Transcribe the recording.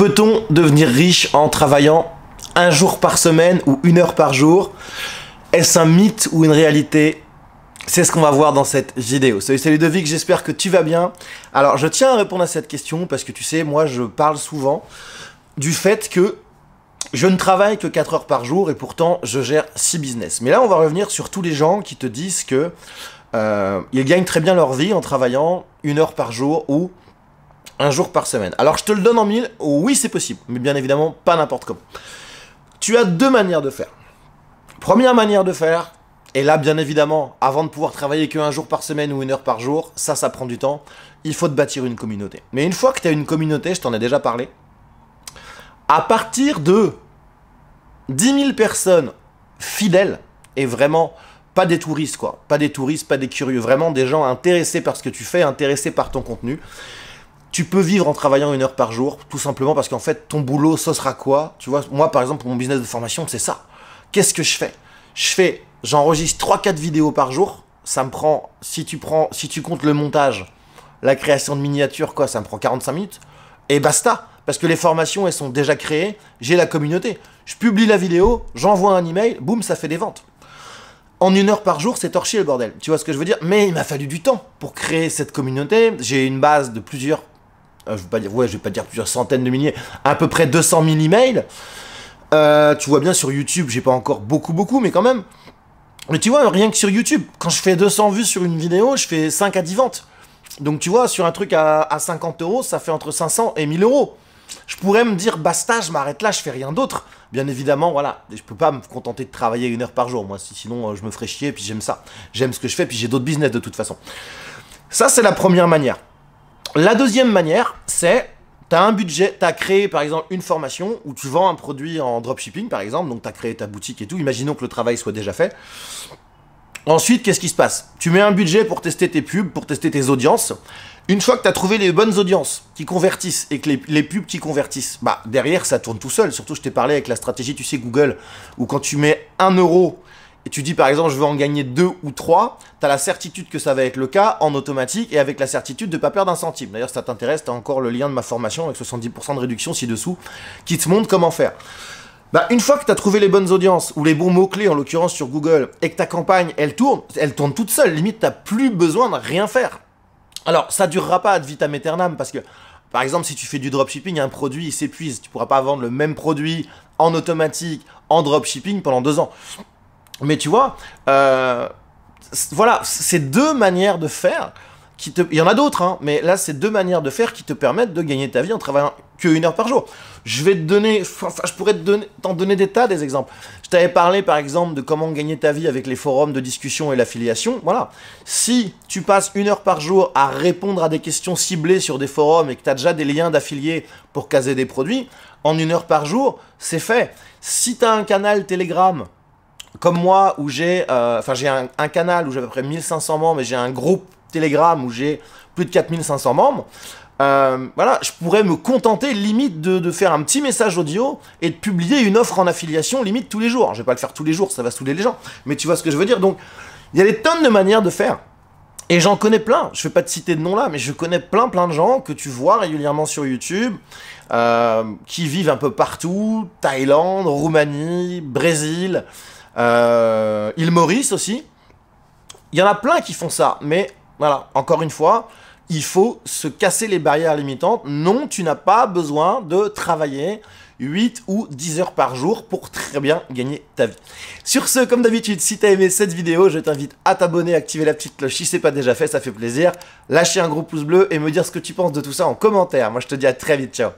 Peut-on devenir riche en travaillant un jour par semaine ou une heure par jour? Est-ce un mythe ou une réalité? C'est ce qu'on va voir dans cette vidéo. Salut Ludovic, j'espère que tu vas bien. Alors je tiens à répondre à cette question parce que tu sais, moi je parle souvent du fait que je ne travaille que 4 heures par jour et pourtant je gère 6 business. Mais là on va revenir sur tous les gens qui te disent que ils gagnent très bien leur vie en travaillant une heure par jour ou un jour par semaine. Alors je te le donne en mille, oui c'est possible, mais bien évidemment pas n'importe comment. Tu as deux manières de faire. Première manière de faire, et là bien évidemment, avant de pouvoir travailler qu'un jour par semaine ou une heure par jour, ça prend du temps, il faut te bâtir une communauté. Mais une fois que tu as une communauté, je t'en ai déjà parlé, à partir de 10 000 personnes fidèles, et vraiment pas des touristes quoi, pas des touristes, pas des curieux, vraiment des gens intéressés par ce que tu fais, intéressés par ton contenu, tu peux vivre en travaillant une heure par jour, tout simplement parce qu'en fait, ton boulot, ce sera quoi? Tu vois, moi, par exemple, pour mon business de formation, c'est ça. Qu'est-ce que je fais? J'enregistre 3-4 vidéos par jour. Ça me prend, si tu comptes le montage, la création de miniatures, quoi, ça me prend 45 minutes. Et basta. Parce que les formations, elles sont déjà créées. J'ai la communauté. Je publie la vidéo, j'envoie un email, boum, ça fait des ventes. En une heure par jour, c'est torché le bordel. Tu vois ce que je veux dire? Mais il m'a fallu du temps pour créer cette communauté. J'ai une base de plusieurs... je vais pas dire plusieurs centaines de milliers, à peu près 200 000 emails. Tu vois bien sur YouTube, j'ai pas encore beaucoup, mais quand même. Mais tu vois, rien que sur YouTube, quand je fais 200 vues sur une vidéo, je fais 5 à 10 ventes. Donc tu vois, sur un truc à 50 euros, ça fait entre 500 et 1000 euros. Je pourrais me dire, basta, je m'arrête là, je fais rien d'autre. Bien évidemment, voilà, je peux pas me contenter de travailler une heure par jour, moi, sinon je me ferais chier, puis j'aime ça. J'aime ce que je fais, puis j'ai d'autres business de toute façon. Ça, c'est la première manière. La deuxième manière, c'est, tu as un budget, tu as créé par exemple une formation où tu vends un produit en dropshipping par exemple, donc tu as créé ta boutique et tout, imaginons que le travail soit déjà fait. Ensuite, qu'est-ce qui se passe? Tu mets un budget pour tester tes pubs, pour tester tes audiences. Une fois que tu as trouvé les bonnes audiences qui convertissent et que les pubs qui convertissent, bah derrière ça tourne tout seul. Surtout, je t'ai parlé avec la stratégie, tu sais, Google, où quand tu mets 1 euro et tu dis par exemple je veux en gagner 2 ou 3, tu as la certitude que ça va être le cas en automatique et avec la certitude de ne pas perdre un centime. D'ailleurs si ça t'intéresse, tu as encore le lien de ma formation avec 70% de réduction ci-dessous qui te montre comment faire. Bah, une fois que tu as trouvé les bonnes audiences ou les bons mots-clés en l'occurrence sur Google et que ta campagne elle tourne toute seule, limite tu n'as plus besoin de rien faire. Alors ça durera pas ad vitam aeternam parce que par exemple si tu fais du dropshipping, un produit il s'épuise, tu pourras pas vendre le même produit en automatique, en dropshipping pendant 2 ans. Mais tu vois, voilà, c'est deux manières de faire qui te... Il y en a d'autres, hein, mais là, c'est deux manières de faire qui te permettent de gagner ta vie en travaillant que 1 heure par jour. Je vais te donner... Enfin, je pourrais t'en donner des tas, des exemples. Je t'avais parlé, par exemple, de comment gagner ta vie avec les forums de discussion et l'affiliation. Voilà. Si tu passes 1 heure par jour à répondre à des questions ciblées sur des forums et que tu as déjà des liens d'affiliés pour caser des produits, en 1 heure par jour, c'est fait. Si tu as un canal Telegram... Comme moi, où j'ai un canal où j'ai à peu près 1500 membres et j'ai un groupe Telegram où j'ai plus de 4500 membres, voilà, je pourrais me contenter limite de faire un petit message audio et de publier une offre en affiliation limite tous les jours. Alors, je vais pas le faire tous les jours, ça va saouler les gens, mais tu vois ce que je veux dire. Donc, il y a des tonnes de manières de faire. Et j'en connais plein, je ne vais pas te citer de nom là, mais je connais plein de gens que tu vois régulièrement sur YouTube, qui vivent un peu partout, Thaïlande, Roumanie, Brésil... île Maurice aussi. Il y en a plein qui font ça, mais voilà, encore une fois, il faut se casser les barrières limitantes. Non, tu n'as pas besoin de travailler 8 ou 10 heures par jour pour très bien gagner ta vie. Sur ce, comme d'habitude, si tu as aimé cette vidéo, je t'invite à t'abonner, activer la petite cloche si ce n'est pas déjà fait, ça fait plaisir. Lâcher un gros pouce bleu et me dire ce que tu penses de tout ça en commentaire. Moi, je te dis à très vite, ciao.